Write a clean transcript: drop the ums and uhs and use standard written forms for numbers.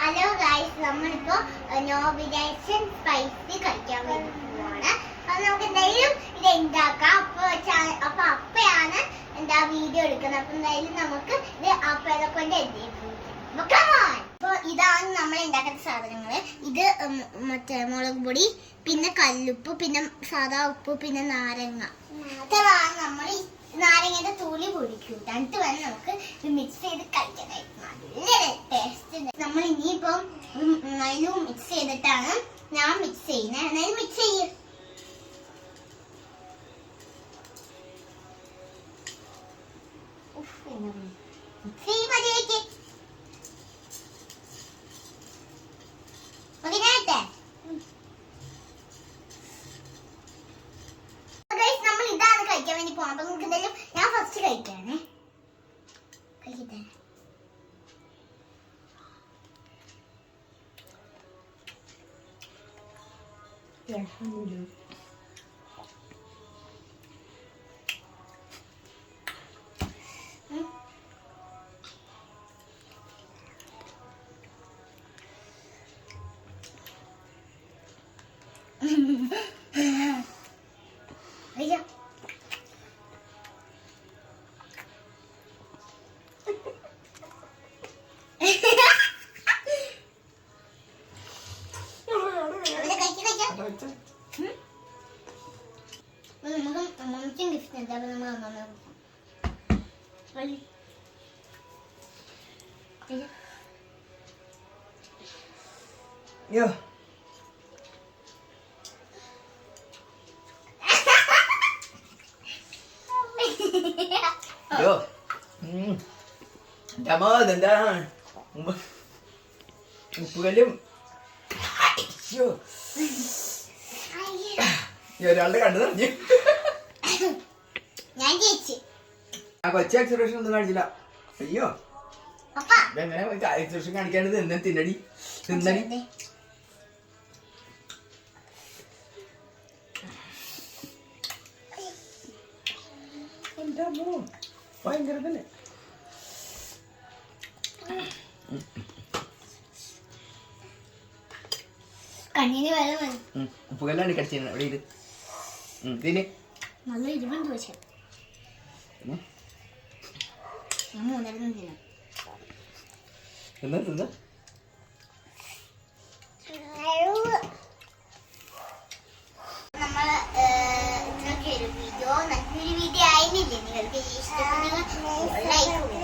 Hello guys, നമ്മളിപ്പോ നോവിനേഷൻ spicy കഴിക്കാൻ വേണ്ടി പോവാണ്. അപ്പൊ നമുക്ക് എന്തായാലും ഇത് ഉണ്ടാക്കാം. അപ്പൊ അപ്പയാണ് എന്താ വീഡിയോ എടുക്കുന്നത്. അപ്പൊ എന്തായാലും നമുക്ക് ഇത് അപ്പനെ കൊണ്ട് അപ്പൊ ഇതാണ് നമ്മൾ ഉണ്ടാക്കുന്ന സാധനങ്ങള്. ഇത് മറ്റേ മുളക് പൊടി, പിന്നെ കല്ലുപ്പ്, പിന്നെ സാധാ ഉപ്പ്, പിന്നെ നാരങ്ങ. അതാണ് നമ്മൾ നാരങ്ങയുടെ തുളി പൊടിക്കും. എന്നിട്ട് വേണം നമുക്ക് ഇത് മിക്സ് ചെയ്ത് കഴിക്കാനായിട്ട്. നല്ല ടേസ്റ്റ്. നമ്മൾ ഇനിയിപ്പം നൈലും മിക്സ് ചെയ്തിട്ടാണ് ഞാൻ മിക്സ് ചെയ്യുന്നത്. എന്നാലും മിക്സ് ചെയ്യും. നമ്മൾ ഇതാണ് കഴിക്കാൻ വേണ്ടി പോകണം. അപ്പൊ നമുക്ക് എന്തായാലും ഞാൻ ഫസ്റ്റ് കഴിക്കാനേ. കഴിക്കട്ടെ. അയ്യോ നമുക്ക് ഗിഫ്റ്റ് എന്താ നമ്മൾ ഉപ്പുകല്ലും ഒരാളുടെ കണ്ടു പറഞ്ഞു. ആ കൊച്ചി എക്സിബിഷൻ ഒന്നും കാണിച്ചില്ല. അയ്യോ, എങ്ങനെ എക്സിബിഷൻ കാണിക്കാണ്ട് തിന്നെ തിന്നടി തിന്നടി. ഭയങ്കര തന്നെ. ഉപ്പുകല്ലാണ് കടിച്ചു അവിടെ ഇത് ഇതിന് നല്ല ഇരുപത് ദിവസം എന്താ തിന്ന നമ്മള് ഇന്നൊക്കെ ഒരു വീഡിയോ നല്ലൊരു വീഡിയോ ആയിരുന്നില്ലേ? നിങ്ങൾക്ക് ഇഷ്ടപ്പെട്ടെങ്കിൽ ലൈക്ക്